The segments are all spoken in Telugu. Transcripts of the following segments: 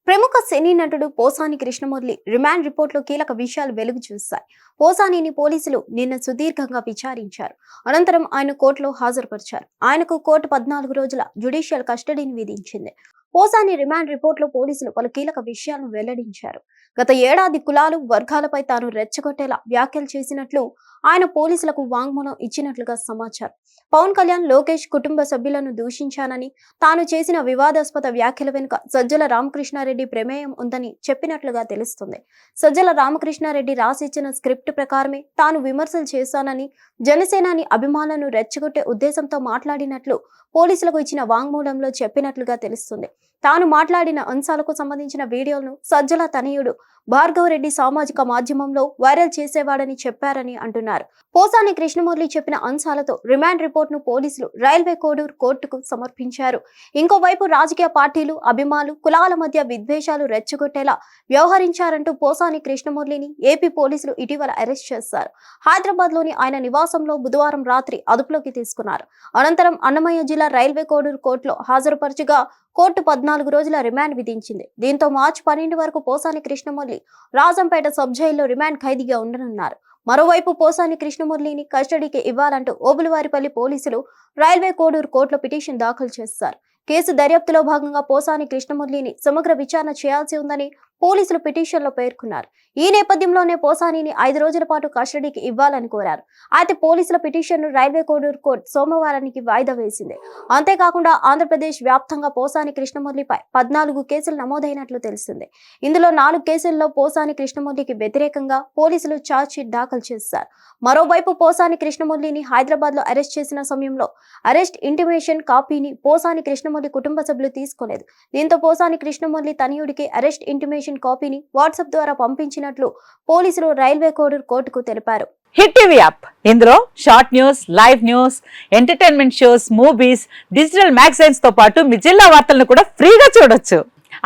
ప్రముఖ సినీ నటుడు పోసాని కృష్ణమురళి రిమాండ్ రిపోర్టులో కీలక విషయాలు వెలుగు చూశాయి. పోసానిని పోలీసులు నిన్న సుదీర్ఘంగా విచారించారు. అనంతరం ఆయన కోర్టులో హాజరుపరిచారు. ఆయనకు కోర్టు 14 రోజుల జ్యుడిషియల్ కస్టడీని విధించింది. పోసాని రిమాండ్ రిపోర్టులో పోలీసులు పలు కీలక విషయాలను వెల్లడించారు. గత ఏడాది కులాలు వర్గాలపై తాను రెచ్చగొట్టేలా వ్యాఖ్యలు చేసినట్లు ఆయన పోలీసులకు వాంగ్మూలం ఇచ్చినట్లుగా సమాచారం. పవన్ కళ్యాణ్, లోకేష్ కుటుంబ సభ్యులను దూషించానని, తాను చేసిన వివాదాస్పద వ్యాఖ్యల వెనుక సజ్జల రామకృష్ణారెడ్డి ప్రమేయం ఉందని చెప్పినట్లుగా తెలుస్తుంది. సజ్జల రామకృష్ణారెడ్డి రాసిచ్చిన స్క్రిప్ట్ ప్రకారమే తాను విమర్శలు చేశానని, జనసేనాని అభిమానులను రెచ్చగొట్టే ఉద్దేశంతో మాట్లాడినట్లు పోలీసులకు ఇచ్చిన వాంగ్మూలంలో చెప్పినట్లుగా తెలుస్తుంది. తాను మాట్లాడిన అంశాలకు సంబంధించిన వీడియోలను సజ్జల తనయుడు భార్గవ్ రెడ్డి సామాజిక మాధ్యమంలో వైరల్ చేసేవాడని చెప్పారని అంటున్నారు. పోసాని కృష్ణమురళి చెప్పిన అంశాలతో రిమాండ్ రిపోర్టును పోలీసులు రైల్వే కోడూరు కోర్టుకు సమర్పించారు. ఇంకోవైపు రాజకీయ పార్టీలు, అభిమానులు, కులాల మధ్య విద్వేషాలు రెచ్చగొట్టేలా వ్యవహరించారంటూ పోసాని కృష్ణమురళిని ఏపీ పోలీసులు ఇటీవల అరెస్ట్ చేశారు. హైదరాబాద్ లోని ఆయన నివాసంలో బుధవారం రాత్రి అదుపులోకి తీసుకున్నారు. అనంతరం అన్నమయ్య జిల్లా రైల్వే కోడూరు కోర్టులో హాజరుపరచగా కోర్టు 14 రోజుల రిమాండ్ విధించింది. దీంతో మార్చి 12 వరకు పోసాని కృష్ణమురళి రాజంపేట సబ్ జైల్లో రిమాండ్ ఖైదీగా ఉండనున్నారు. మరోవైపు పోసాని కృష్ణమురళిని కస్టడీకి ఇవ్వాలంటూ ఓబులవారిపల్లి పోలీసులు రైల్వే కోడూరు కోర్టులో పిటిషన్ దాఖలు చేశారు. కేసు దర్యాప్తులో భాగంగా పోసాని కృష్ణమురళిని సమగ్ర విచారణ చేయాల్సి ఉందని పోలీసులు పిటిషన్లో పేర్కొన్నారు. ఈ నేపథ్యంలోనే పోసానిని 5 రోజుల పాటు కస్టడీకి ఇవ్వాలని కోరారు. అయితే పోలీసుల పిటిషన్ను రైల్వే కోడూరు కోర్టు సోమవారానికి వాయిదా వేసింది. అంతేకాకుండా ఆంధ్రప్రదేశ్ వ్యాప్తంగా పోసాని కృష్ణమురళిపై 14 కేసులు నమోదైనట్లు తెలిసింది. ఇందులో 4 కేసుల్లో పోసాని కృష్ణమురళికి వ్యతిరేకంగా పోలీసులు ఛార్జ్షీట్ దాఖలు చేశారు. మరోవైపు పోసాని కృష్ణమురళిని హైదరాబాద్ లో అరెస్ట్ చేసిన సమయంలో అరెస్ట్ ఇంటిమేషన్ కాపీని పోసాని కృష్ణమురళి కుటుంబ సభ్యులు తీసుకోలేదు. దీంతో పోసాని కృష్ణమురళి తనయుడికి అరెస్ట్ ఇంటిమేషన్ కాపీని వాట్సాప్ ద్వారా పంపించినట్లు పోలీసులు రైల్వే కోడూరు కోర్టుకు తెలిపారు. హిట్ టీవీ యాప్, ఇందులో short news, live news, entertainment shows, movies, digital magazines తో పాటు మీ జిల్లా వార్తలను కూడా ఫ్రీగా చూడొచ్చు.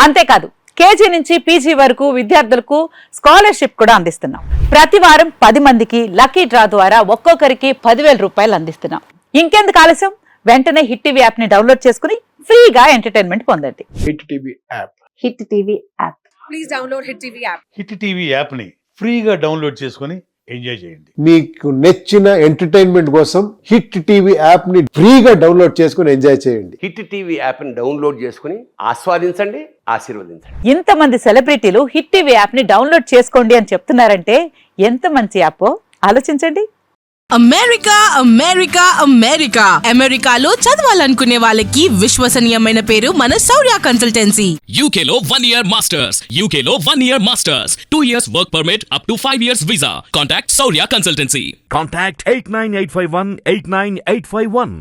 అంతేకాదు కేజీ నుంచి పీజీ వరకు విద్యార్థులకు స్కాలర్షిప్ కూడా అందిస్తున్నాం. ప్రతి వారం 10 మందికి లక్కీ డ్రా ద్వారా ఒక్కొక్కరికి 10,000 రూపాయలు అందిస్తున్నాం. ఇంకెందుకు ఆలస్యం, వెంటనే హిట్ టీవీ యాప్ ని డౌన్లోడ్ చేసుకుని ఫ్రీగా ఎంటర్టైన్మెంట్ పొందండి. Hit TV app. Hit TV app. Please download Hit TV app. Hit TV app ని ఫ్రీగా డౌన్లోడ్ చేసుకొని ఎంజాయ్ చేయండి. మీకు నచ్చిన ఎంటర్టైన్మెంట్ కోసం హిట్ టీవీ యాప్ ని ఫ్రీగా డౌన్లోడ్ చేసుకొని ఎంజాయ్ చేయండి. హిట్ టీవీ యాప్ ని డౌన్లోడ్ చేసుకుని ఆస్వాదించండి, ఆశీర్వదించండి. ఇంతమంది సెలబ్రిటీలు హిట్ టీవీ యాప్ ని డౌన్లోడ్ చేసుకోండి అని చెప్తున్నారంటే ఎంత మంచి యాప్ ఆలోచించండి. అమెరికా అమెరికా అమెరికా అమెరికాలో చదవాలనుకునే వాళ్ళకి విశ్వసనీయమైన పేరు మన శౌర్య కన్సల్టెన్సీ. UK లో 1 year masters. UK లో 1 year masters. 2 years work permit up to 5 years visa. Contact Saurya Consultancy. Contact 89851 89851.